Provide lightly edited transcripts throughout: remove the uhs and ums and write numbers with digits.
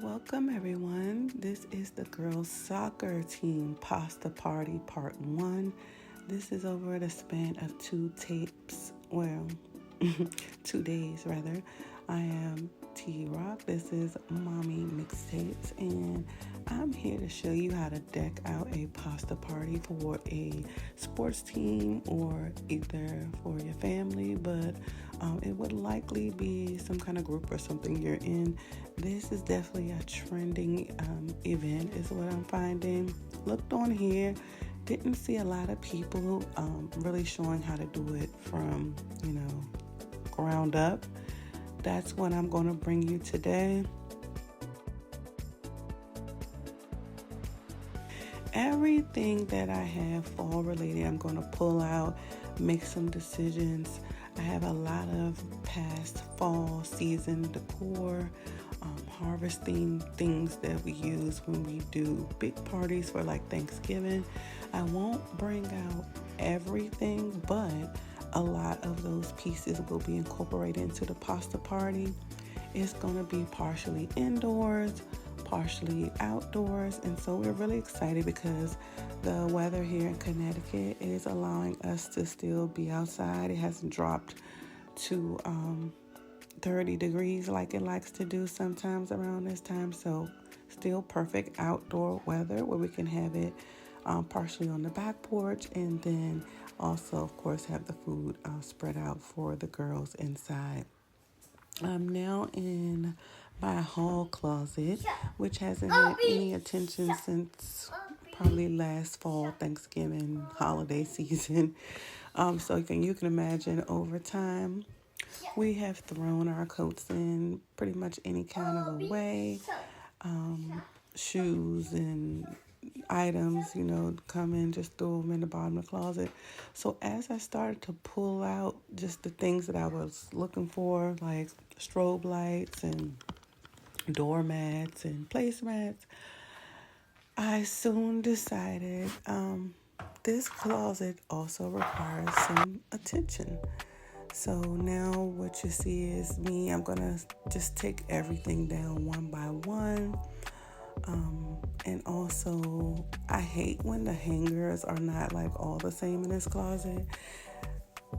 Welcome everyone. This is the girls soccer team pasta party part 1. This is over the span of 2 days rather. I am T Rock. This is Mommy Mixtapes, and I'm here to show you how to deck out a pasta party for a sports team or either for your family, but it would likely be some kind of group or something you're in. This is definitely a trending event is what I'm finding. Looked on here, didn't see a lot of people really showing how to do it from, ground up. That's what I'm going to bring you today. Everything that I have fall related, I'm going to pull out, make some decisions. I have a lot of past fall season decor, harvesting things that we use when we do big parties for like Thanksgiving. I won't bring out everything, but a lot of those pieces will be incorporated into the pasta party. It's going to be partially indoors, partially outdoors, and so we're really excited because the weather here in Connecticut is allowing us to still be outside. It hasn't dropped to 30 degrees like it likes to do sometimes around this time, so still perfect outdoor weather where we can have it partially on the back porch, and then also of course have the food spread out for the girls inside. I'm now in my hall closet, which hasn't had any attention since probably last fall Thanksgiving holiday season. So you can imagine over time we have thrown our coats in pretty much any kind of a way. Shoes and items, come in, just throw them in the bottom of the closet. So as I started to pull out just the things that I was looking for, like strobe lights and doormats and placemats, I soon decided this closet also requires some attention. So now what you see is me. I'm going to just take everything down one by one. And also, I hate when the hangers are not like all the same in this closet.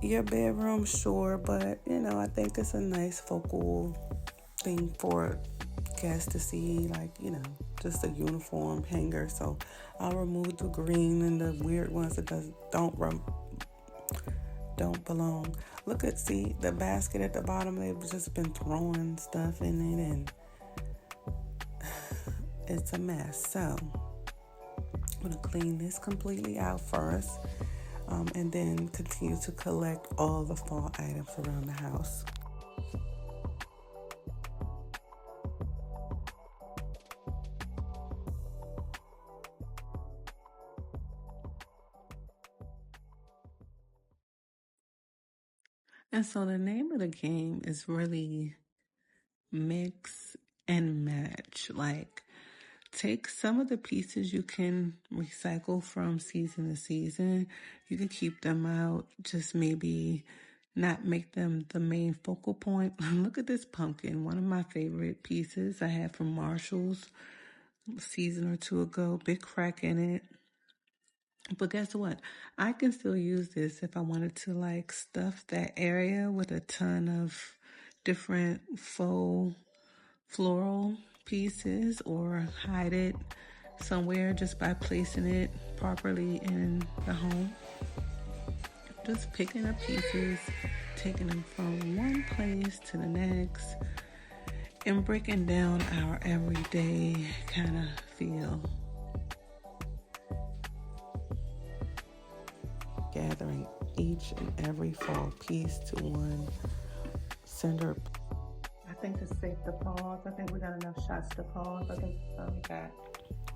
Your bedroom, sure, but I think it's a nice focal thing for guests to see, like, just a uniform hanger. So I'll remove the green and the weird ones that don't belong. See the basket at the bottom, they've just been throwing stuff in it and it's a mess. So I'm going to clean this completely out first, and then continue to collect all the fall items around the house. And so the name of the game is really mix and match. Like, take some of the pieces you can recycle from season to season. You can keep them out, just maybe not make them the main focal point. Look at this pumpkin, one of my favorite pieces I had from Marshall's a season or two ago. Big crack in it. But guess what? I can still use this if I wanted to like stuff that area with a ton of different faux floral pieces, or hide it somewhere just by placing it properly in the home. Just picking up pieces, taking them from one place to the next, and breaking down our everyday kind of feel. Gathering each and every fall piece to one center. I think it's safe to pause. I think we got enough shots to pause. I think we got.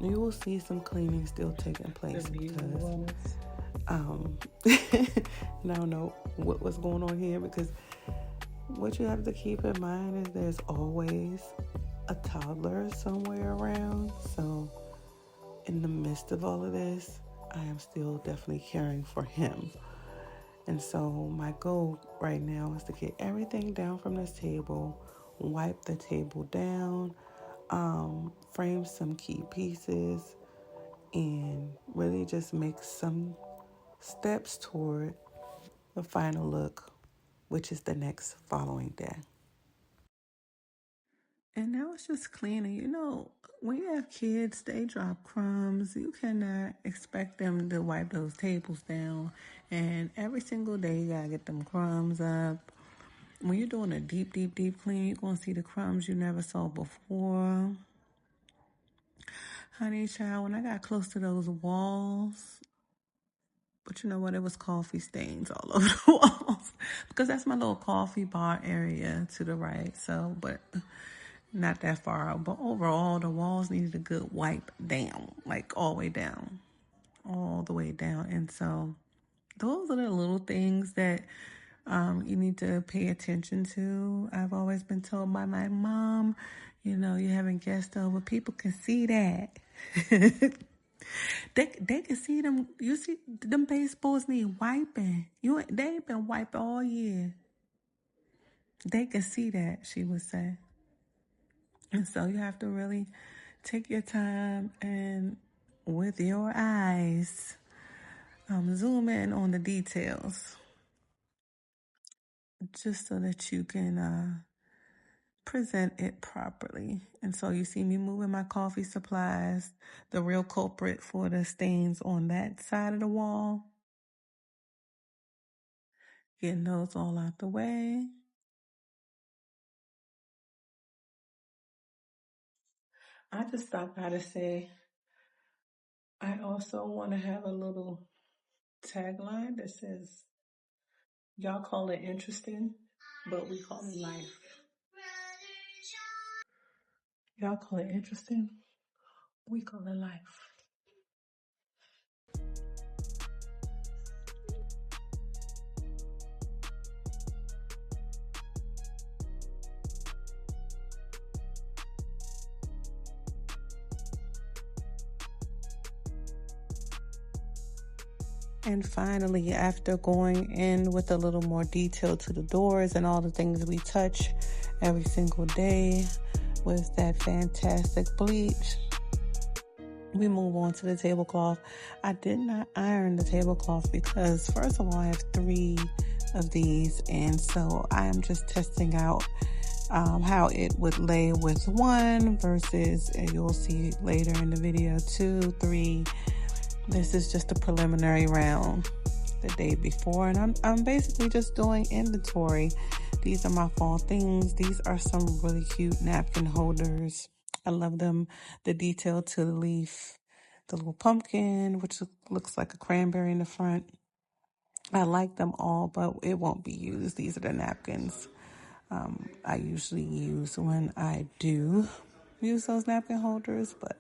You will see some cleaning still taking place because I don't know what was going on here, because what you have to keep in mind is there's always a toddler somewhere around. So in the midst of all of this, I am still definitely caring for him. And so my goal right now is to get everything down from this table, wipe the table down, frame some key pieces, and really just make some steps toward the final look, which is the next following day. And now it's just cleaning. You know, when you have kids, they drop crumbs. You cannot expect them to wipe those tables down. And every single day, you gotta get them crumbs up. When you're doing a deep, deep, deep clean, you're gonna see the crumbs you never saw before. Honey child, when I got close to those walls, but you know what? It was coffee stains all over the walls because that's my little coffee bar area to the right. So, but not that far out. But overall, the walls needed a good wipe down, like all the way down, all the way down. And so, those are the little things that you need to pay attention to. I've always been told by my mom, you know, you're having guests over, people can see that. They can see them. You see, them baseboards need wiping. They ain't been wiped all year. They can see that, she would say. And so you have to really take your time and with your eyes, zoom in on the details, just so that you can present it properly. And so you see me moving my coffee supplies, the real culprit for the stains on that side of the wall. Getting those all out the way. I just stopped by to say I also want to have a little tagline that says, y'all call it interesting, but we call it life. Y'all call it interesting, we call it life. And finally, after going in with a little more detail to the doors and all the things we touch every single day with that fantastic bleach, we move on to the tablecloth. I did not iron the tablecloth because, first of all, I have 3 of these, and so I am just testing out how it would lay with 1 versus, and you'll see later in the video, 2, 3. This is just a preliminary round the day before, and I'm basically just doing inventory. These are my fall things. These are some really cute napkin holders. I love them. The detail to the leaf, the little pumpkin, which looks like a cranberry in the front. I like them all, but it won't be used. These are the napkins I usually use when I do use those napkin holders, but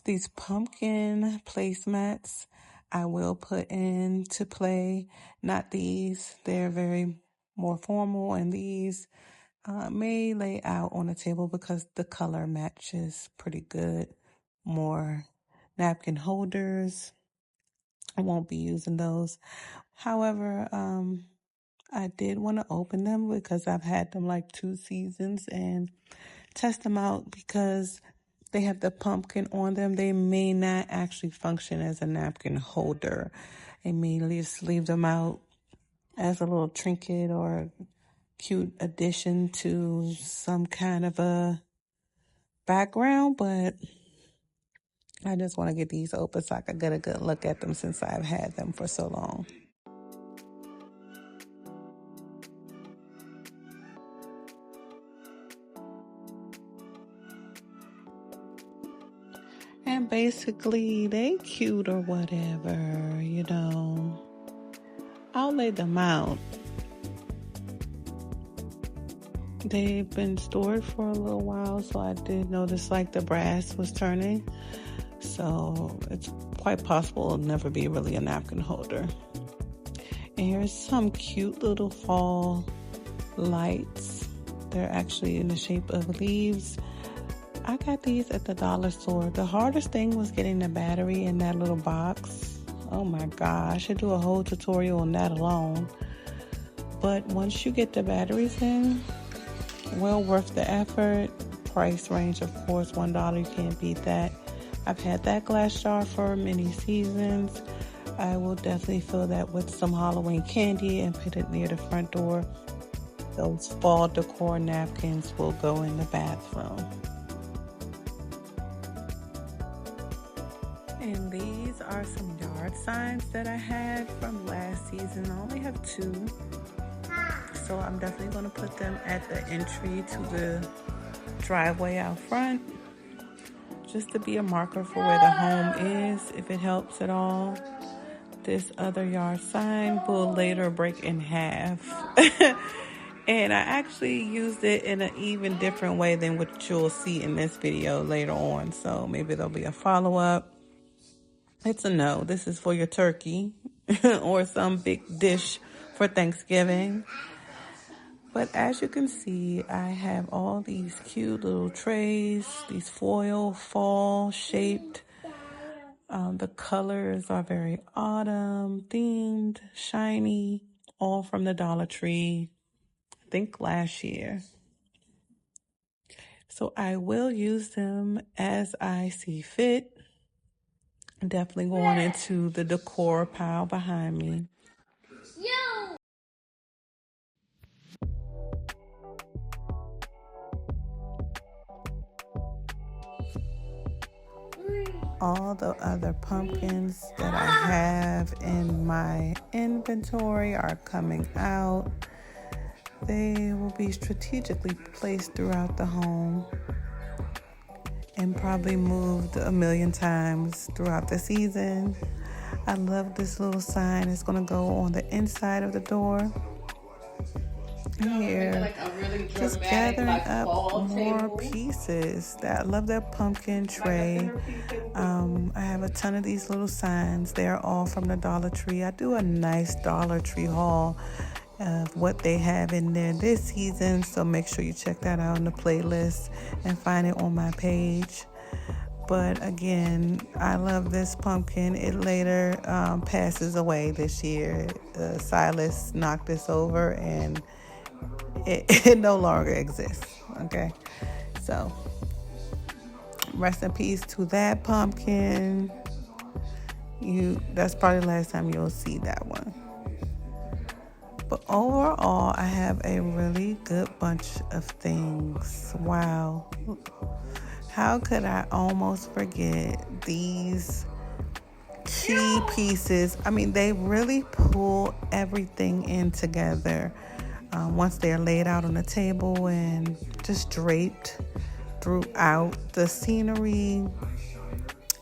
these pumpkin placemats I will put into play. Not these. They're very more formal, and these may lay out on the table because the color matches pretty good. More napkin holders. I won't be using those. However, I did want to open them because I've had them like 2 seasons and test them out because they have the pumpkin on them. They may not actually function as a napkin holder. I may just leave them out as a little trinket or cute addition to some kind of a background, but I just want to get these open so I can get a good look at them since I've had them for so long. And basically, they cute or whatever, you know. I'll lay them out. They've been stored for a little while, so I did notice like the brass was turning. So it's quite possible it'll never be really a napkin holder. And here's some cute little fall lights. They're actually in the shape of leaves. I got these at the dollar store. The hardest thing was getting the battery in that little box. Oh my God, I should do a whole tutorial on that alone. But once you get the batteries in, well worth the effort. price range. Of course, $1, you can't beat that. I've had that glass jar for many seasons. I will definitely fill that with some Halloween candy and put it near the front door. Those fall decor napkins will go in the bathroom. And these are some yard signs that I had from last season. I only have 2. So I'm definitely going to put them at the entry to the driveway out front, just to be a marker for where the home is, if it helps at all. This other yard sign will later break in half. And I actually used it in an even different way than what you'll see in this video later on. So maybe there'll be a follow-up. It's a no. This is for your turkey or some big dish for Thanksgiving. But as you can see, I have all these cute little trays, these foil fall shaped. The colors are very autumn themed, shiny, all from the Dollar Tree, I think last year. So I will use them as I see fit. Definitely going into the decor pile behind me. All the other pumpkins that I have in my inventory are coming out. They will be strategically placed throughout the home and probably moved a million times throughout the season. I love this little sign. It's going to go on the inside of the door. Here, just gathering up more pieces. I love that pumpkin tray. I have a ton of these little signs. They're all from the Dollar Tree. I do a nice Dollar Tree haul of what they have in there this season, so make sure you check that out in the playlist and find it on my page. But again, I love this pumpkin. It later passes away this year. Silas knocked this over and it no longer exists. Okay, so rest in peace to that pumpkin. That's probably the last time you'll see that one. But overall, I have a really good bunch of things. Wow. How could I almost forget these key pieces? I mean, they really pull everything in together once they're laid out on the table and just draped throughout the scenery.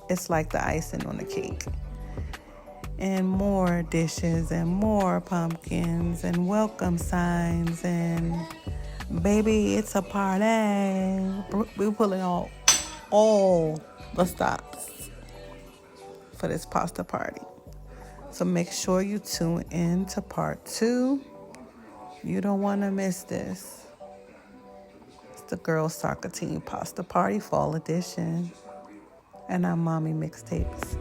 It's like the icing on the cake. And more dishes and more pumpkins and welcome signs and baby, it's a party. We're pulling all the stops for this pasta party. So make sure you tune in to part 2. You don't want to miss this. It's the girls soccer team pasta party fall edition. And our mommy mixtapes.